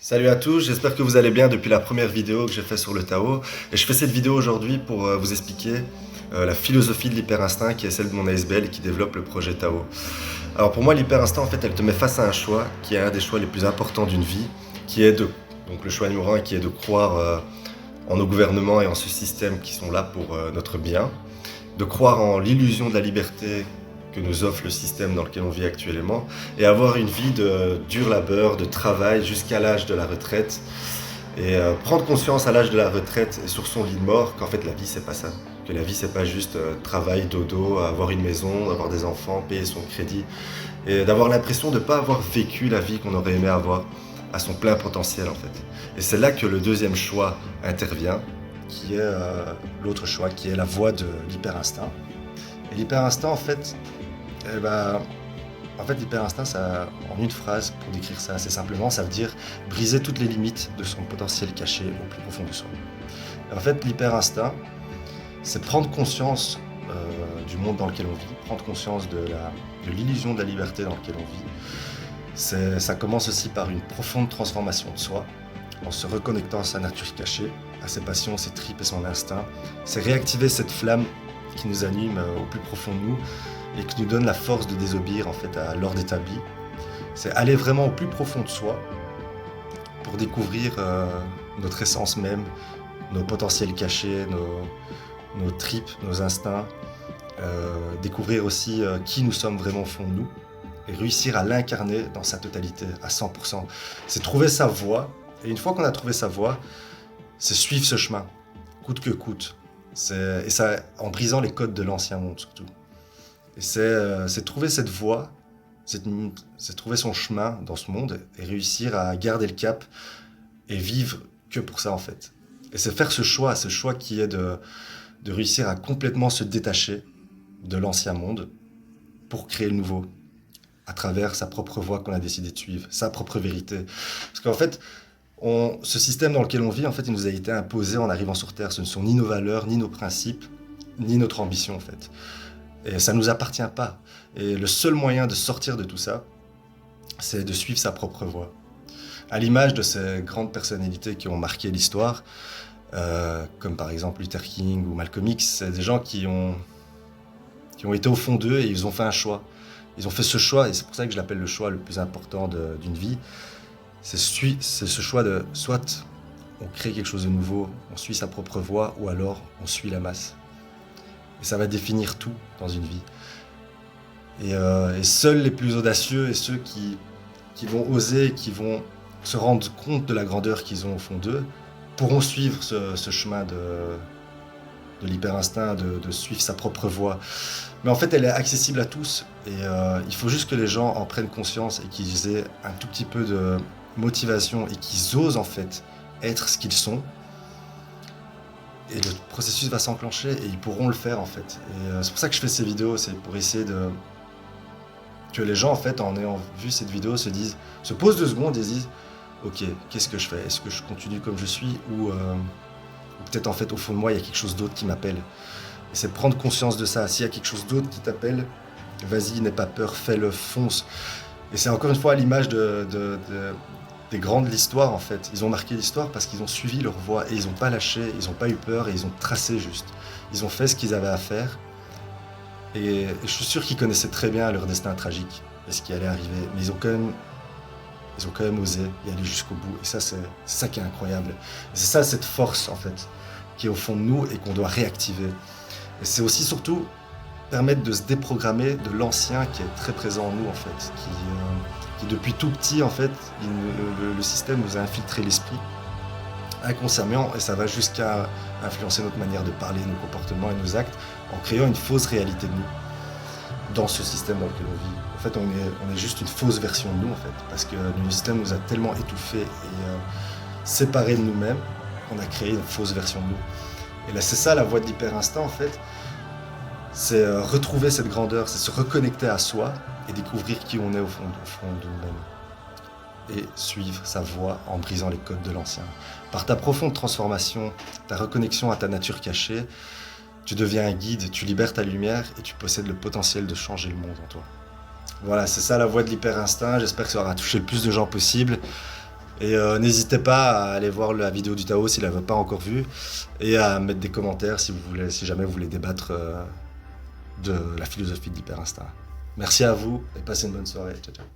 Salut à tous, j'espère que vous allez bien depuis la première vidéo que j'ai faite sur le Tao. Et je fais cette vidéo aujourd'hui pour vous expliquer la philosophie de l'hyperinstinct qui est celle de mon ASBL et qui développe le projet Tao. Alors pour moi, l'hyperinstinct, en fait, elle te met face à un choix qui est un des choix les plus importants d'une vie, qui est donc le choix numéro un, qui est de croire en nos gouvernements et en ce système qui sont là pour notre bien, de croire en l'illusion de la liberté que nous offre le système dans lequel on vit actuellement, et avoir une vie de dur labeur, de travail jusqu'à l'âge de la retraite, et prendre conscience à l'âge de la retraite et sur son lit de mort qu'en fait la vie c'est pas ça, que la vie c'est pas juste travail, dodo, avoir une maison, avoir des enfants, payer son crédit, et d'avoir l'impression de ne pas avoir vécu la vie qu'on aurait aimé avoir à son plein potentiel en fait. Et c'est là que le deuxième choix intervient, qui est l'autre choix, qui est la voie de l'hyperinstinct. Et l'hyperinstinct en fait, l'hyperinstinct, ça, en une phrase, pour décrire ça assez simplement, ça veut dire briser toutes les limites de son potentiel caché au plus profond de soi. Et en fait, l'hyperinstinct, c'est prendre conscience du monde dans lequel on vit, prendre conscience de l'illusion de la liberté dans laquelle on vit. Ça commence aussi par une profonde transformation de soi, en se reconnectant à sa nature cachée, à ses passions, ses tripes et son instinct. C'est réactiver cette flamme qui nous anime au plus profond de nous et qui nous donne la force de désobéir en fait à l'ordre établi. C'est aller vraiment au plus profond de soi pour découvrir notre essence même, nos potentiels cachés, nos tripes, nos instincts, découvrir aussi qui nous sommes vraiment au fond de nous et réussir à l'incarner dans sa totalité, à 100%. C'est trouver sa voie, et une fois qu'on a trouvé sa voie, c'est suivre ce chemin, coûte que coûte. Et ça, en brisant les codes de l'ancien monde surtout. Et c'est trouver cette voie, c'est trouver son chemin dans ce monde et réussir à garder le cap et vivre que pour ça en fait. Et c'est faire ce choix qui est de réussir à complètement se détacher de l'ancien monde pour créer le nouveau, à travers sa propre voie qu'on a décidé de suivre, sa propre vérité. Parce qu'en fait, ce système dans lequel on vit, en fait, il nous a été imposé en arrivant sur Terre. Ce ne sont ni nos valeurs, ni nos principes, ni notre ambition, en fait. Et ça ne nous appartient pas. Et le seul moyen de sortir de tout ça, c'est de suivre sa propre voie. À l'image de ces grandes personnalités qui ont marqué l'histoire, comme par exemple Luther King ou Malcolm X, c'est des gens qui ont été au fond d'eux et ils ont fait un choix. Ils ont fait ce choix, et c'est pour ça que je l'appelle le choix le plus important d'une vie. C'est ce choix de soit on crée quelque chose de nouveau, on suit sa propre voie, ou alors on suit la masse. Et ça va définir tout dans une vie. Et seuls les plus audacieux et ceux qui vont oser, qui vont se rendre compte de la grandeur qu'ils ont au fond d'eux, pourront suivre ce chemin de l'hyperinstinct, de suivre sa propre voie. Mais en fait, elle est accessible à tous. Et il faut juste que les gens en prennent conscience et qu'ils aient un tout petit peu de motivation et qu'ils osent en fait être ce qu'ils sont. Et le processus va s'enclencher et ils pourront le faire en fait. Et c'est pour ça que je fais ces vidéos, c'est pour essayer que les gens en fait, en ayant vu cette vidéo, se posent 2 secondes et se disent ok, qu'est-ce que je fais? Est-ce que je continue comme je suis ou peut-être en fait au fond de moi il y a quelque chose d'autre qui m'appelle. Et c'est prendre conscience de ça. S'il y a quelque chose d'autre qui t'appelle, vas-y, n'aie pas peur, fais-le, fonce. Et c'est encore une fois à l'image des grands de l'histoire en fait. Ils ont marqué l'histoire parce qu'ils ont suivi leur voie et ils n'ont pas lâché, ils n'ont pas eu peur et ils ont tracé juste. Ils ont fait ce qu'ils avaient à faire. Et je suis sûr qu'ils connaissaient très bien leur destin tragique et ce qui allait arriver. Mais ils ont quand même osé y aller jusqu'au bout. Et ça, c'est ça qui est incroyable. Et c'est ça, cette force en fait, qui est au fond de nous et qu'on doit réactiver. Et c'est aussi surtout permettre de se déprogrammer de l'ancien qui est très présent en nous en fait, qui depuis tout petit en fait, le système nous a infiltré l'esprit inconsciemment et ça va jusqu'à influencer notre manière de parler, nos comportements et nos actes en créant une fausse réalité de nous dans ce système dans lequel on vit. En fait, on est juste une fausse version de nous en fait, parce que le système nous a tellement étouffés et séparés de nous-mêmes qu'on a créé une fausse version de nous. Et là, c'est ça la voie de l'hyperinstinct en fait. C'est retrouver cette grandeur, c'est se reconnecter à soi et découvrir qui on est au fond de nous-mêmes. Et suivre sa voie en brisant les codes de l'ancien. Par ta profonde transformation, ta reconnexion à ta nature cachée, tu deviens un guide, tu libères ta lumière et tu possèdes le potentiel de changer le monde en toi. Voilà, c'est ça la voie de l'hyperinstinct. J'espère que ça aura touché le plus de gens possible. Et n'hésitez pas à aller voir la vidéo du Tao s'il ne l'avait pas encore vue et à mettre des commentaires si vous voulez, si jamais vous voulez débattre de la philosophie de l'hyperinstinct. Merci à vous et passez une bonne soirée. Ciao, ciao.